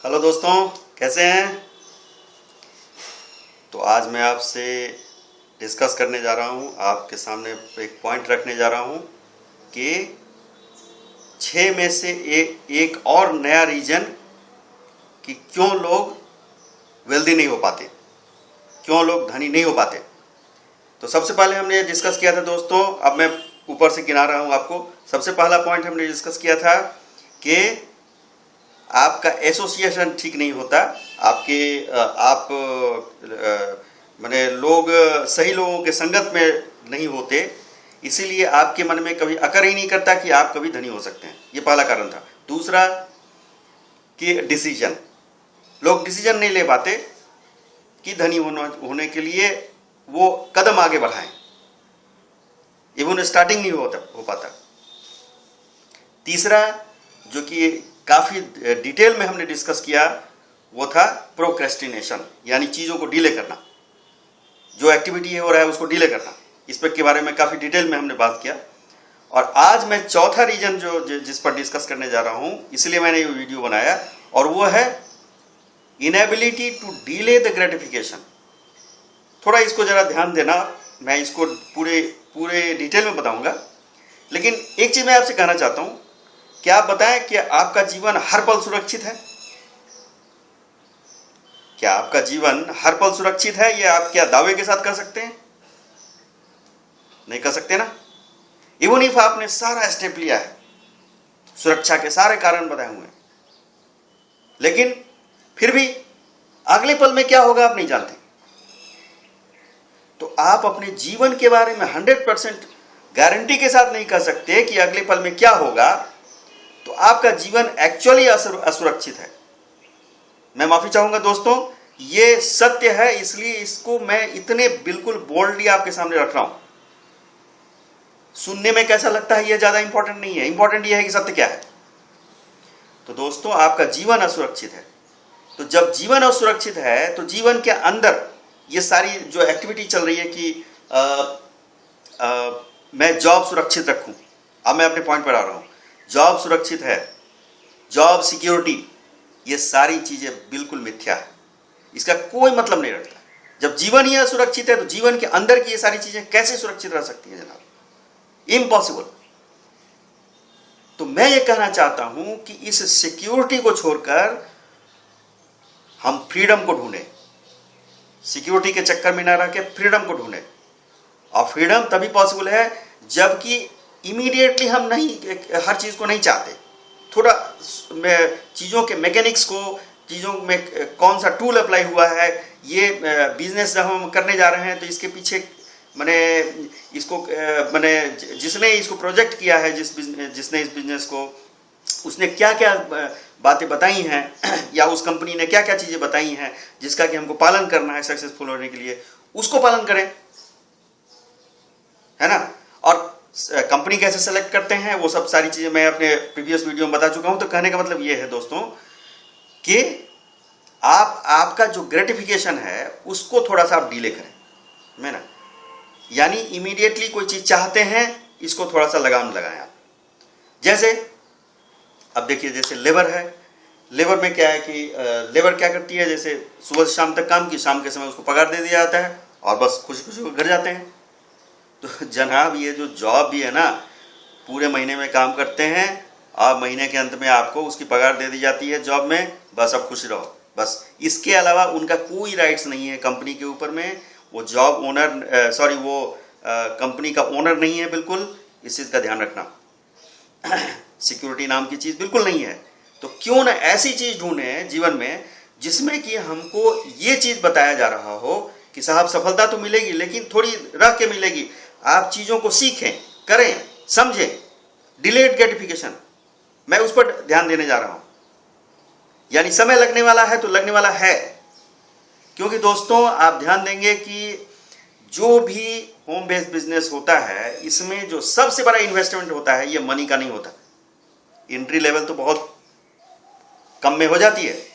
Hello दोस्तों, कैसे हैं। तो आज मैं आपसे डिस्कस करने जा रहा हूं, आपके सामने एक पॉइंट रखने जा रहा हूं कि 6 में से एक और नया रीजन कि क्यों लोग वेल्दी नहीं हो पाते, क्यों लोग धनी नहीं हो पाते। तो सबसे पहले हमने डिस्कस किया था दोस्तों, अब मैं ऊपर से गिना रहा हूं आपको। सबसे पहला पॉइंट हमने डिस्कस किया था कि आपका एसोसिएशन ठीक नहीं होता, आप माने लोग सही लोगों के संगत में नहीं होते, इसीलिए आपके मन में कभी अकर ही नहीं करता कि आप कभी धनी हो सकते हैं। ये पहला कारण था। दूसरा कि डिसीजन, लोग डिसीजन नहीं ले पाते कि धनी होने के लिए वो कदम आगे बढ़ाएं, इवन स्टार्टिंग नहीं हो पाता। तीसरा जो कि काफ़ी डिटेल में हमने डिस्कस किया वो था प्रोक्रेस्टिनेशन, यानी चीज़ों को डिले करना, जो एक्टिविटी हो रहा है उसको डिले करना। इस पर के बारे में काफ़ी डिटेल में हमने बात किया। और आज मैं चौथा रीजन जिस पर डिस्कस करने जा रहा हूँ, इसलिए मैंने ये वीडियो बनाया, और वो है inability to delay the gratification. थोड़ा इसको ज़रा ध्यान देना, मैं इसको पूरे डिटेल में बताऊँगा। लेकिन एक चीज़ मैं आपसे कहना चाहता हूँ, क्या आप बताएं कि आपका जीवन हर पल सुरक्षित है? क्या आपका जीवन हर पल सुरक्षित है, ये आप क्या दावे के साथ कह सकते हैं? नहीं कह सकते ना। इवन इफ आपने सारा स्टेप लिया है, सुरक्षा के सारे कारण बताए हुए हैं, लेकिन फिर भी अगले पल में क्या होगा आप नहीं जानते। तो आप अपने जीवन के बारे में 100% गारंटी के साथ नहीं कह सकते कि अगले पल में क्या होगा, तो आपका जीवन एक्चुअली असुरक्षित है। मैं माफी चाहूंगा दोस्तों, ये सत्य है, इसलिए इसको मैं इतने बिल्कुल बोल्डली आपके सामने रख रहा हूं। सुनने में कैसा लगता है ये ज्यादा इंपॉर्टेंट नहीं है, इंपॉर्टेंट ये है कि सत्य क्या है। तो दोस्तों, आपका जीवन असुरक्षित है। तो जब जीवन असुरक्षित है तो जीवन के अंदर ये सारी जो एक्टिविटी चल रही है कि मैं जॉब सुरक्षित रखूं। अब मैं अपने पॉइंट पर आ रहा हूं। जॉब सुरक्षित है, जॉब सिक्योरिटी, ये सारी चीजें बिल्कुल मिथ्या है, इसका कोई मतलब नहीं रखता। जब जीवन ही असुरक्षित है तो जीवन के अंदर की ये सारी चीजें कैसे सुरक्षित रह सकती हैं जनाब? इम्पॉसिबल। तो मैं ये कहना चाहता हूं कि इस सिक्योरिटी को छोड़कर हम फ्रीडम को ढूंढें, सिक्योरिटी के चक्कर में ना रह के फ्रीडम को ढूंढें। और फ्रीडम तभी पॉसिबल है जबकि इमीडिएटली हम नहीं हर चीज को नहीं चाहते। थोड़ा चीजों के मैकेनिक्स को, चीजों में कौन सा टूल अप्लाई हुआ है, ये बिजनेस जब हम करने जा रहे हैं तो इसके पीछे मैंने इसको मैंने जिसने इसको प्रोजेक्ट किया है, जिसने इस बिजनेस को, उसने क्या क्या बातें बताई हैं या उस कंपनी ने क्या क्या चीजें बताई हैं जिसका कि हमको पालन करना है सक्सेसफुल होने के लिए, उसको पालन करें, है ना। और कंपनी कैसे सेलेक्ट करते हैं वो सब सारी चीजें मैं अपने प्रीवियस वीडियो में बता चुका हूं। तो कहने का मतलब ये है दोस्तों कि आपका जो ग्रेटिफिकेशन है उसको थोड़ा सा आप डिले करें, है ना। यानी इमीडिएटली कोई चीज चाहते हैं, इसको थोड़ा सा लगाम लगाएं आप। जैसे अब देखिए, जैसे लेबर है, लेबर में क्या है कि लेबर क्या करती है, जैसे सुबह से शाम तक काम की, शाम के समय उसको पगार दे दिया जाता है और बस खुशी खुशी घर जाते हैं। तो जनाब, ये जो जॉब भी है ना, पूरे महीने में काम करते हैं और महीने के अंत में आपको उसकी पगार दे दी जाती है जॉब में, बस अब खुश रहो, बस। इसके अलावा उनका कोई राइट्स नहीं है कंपनी के ऊपर में। वो जॉब ओनर वो कंपनी का ओनर नहीं है, बिल्कुल इस चीज़ का ध्यान रखना। सिक्योरिटी नाम की चीज़ बिल्कुल नहीं है। तो क्यों ना ऐसी चीज़ ढूंढें जीवन में जिसमें कि हमको ये चीज़ बताया जा रहा हो कि साहब सफलता तो मिलेगी लेकिन थोड़ी रह के मिलेगी। आप चीज़ों को सीखें, करें, समझें। डिलेड ग्रेटिफिकेशन, मैं उस पर ध्यान देने जा रहा हूं। यानी समय लगने वाला है तो लगने वाला है, क्योंकि दोस्तों आप ध्यान देंगे कि जो भी होम बेस्ड बिजनेस होता है, इसमें जो सबसे बड़ा इन्वेस्टमेंट होता है ये मनी का नहीं होता। एंट्री लेवल तो बहुत कम में हो जाती है,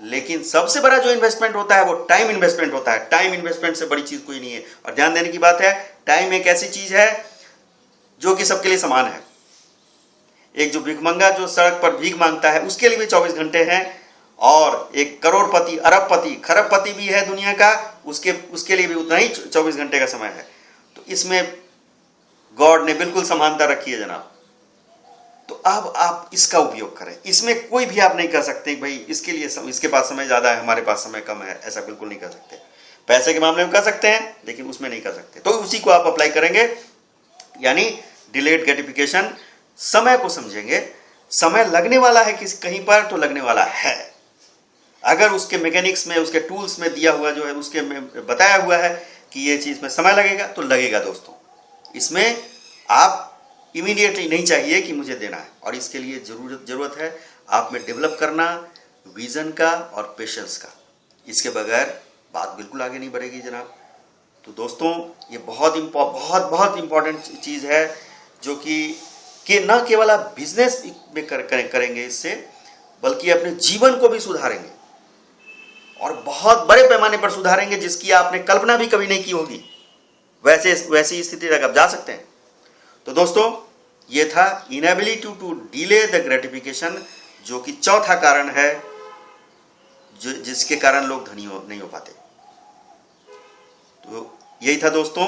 लेकिन सबसे बड़ा जो इन्वेस्टमेंट होता है वो टाइम इन्वेस्टमेंट होता है। टाइम इन्वेस्टमेंट से बड़ी चीज कोई नहीं है। और ध्यान देने की बात है, टाइम एक ऐसी चीज है जो कि सबके लिए समान है। एक जो भिखमंगा जो सड़क पर भीख मांगता है उसके लिए भी 24 घंटे हैं, और एक करोड़पति, अरबपति, खरबपति भी है दुनिया का, उसके लिए भी उतना ही 24 घंटे का समय है। तो इसमें गॉड ने बिल्कुल समानता रखी है जनाब। तो अब आप इसका उपयोग करें। इसमें कोई भी आप नहीं कह सकते भाई इसके पास समय ज़्यादा है, हमारे पास समय कम है, ऐसा बिल्कुल नहीं कर सकते। पैसे के मामले में कर सकते हैं, लेकिन उसमें नहीं कर सकते। तो उसी को आप अप्लाई करेंगे, यानी डिलेड ग्रेटिफिकेशन। समय को समझेंगे, समय लगने वाला है कहीं पर तो लगने वाला है। अगर उसके मैकेनिक्स में, उसके टूल्स में दिया हुआ जो है, उसके में बताया हुआ है कि ये चीज़ में समय लगेगा तो लगेगा दोस्तों। इसमें आप इमीडिएटली नहीं चाहिए कि मुझे देना है, और इसके लिए ज़रूरत है आप में डेवलप करना विज़न का और पेशेंस का। इसके बगैर बात बिल्कुल आगे नहीं बढ़ेगी जनाब। तो दोस्तों ये बहुत इम्पॉर्टेंट चीज़ है, जो कि न केवल आप बिजनेस में करेंगे इससे, बल्कि अपने जीवन को भी सुधारेंगे, और बहुत बड़े पैमाने पर सुधारेंगे, जिसकी आपने कल्पना भी कभी नहीं की होगी। वैसी स्थिति तक आप जा सकते हैं। तो दोस्तों ये था inability to delay the gratification, जो कि चौथा कारण है जिसके कारण लोग धनी नहीं हो पाते। तो यही था दोस्तों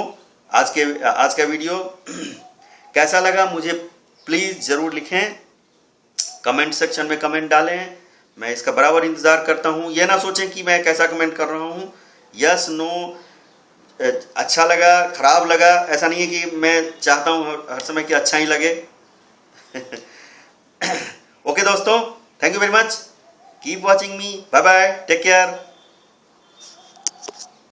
आज का वीडियो। कैसा लगा मुझे प्लीज़ ज़रूर लिखें, कमेंट सेक्शन में कमेंट डालें। मैं इसका बराबर इंतज़ार करता हूँ। यह ना सोचें कि मैं कैसा कमेंट कर रहा हूँ, यस नो, अच्छा लगा, खराब लगा, ऐसा नहीं है कि मैं चाहता हूँ हर समय कि अच्छा ही लगे। ओके दोस्तों, thank you very much, keep watching me, bye bye, take care.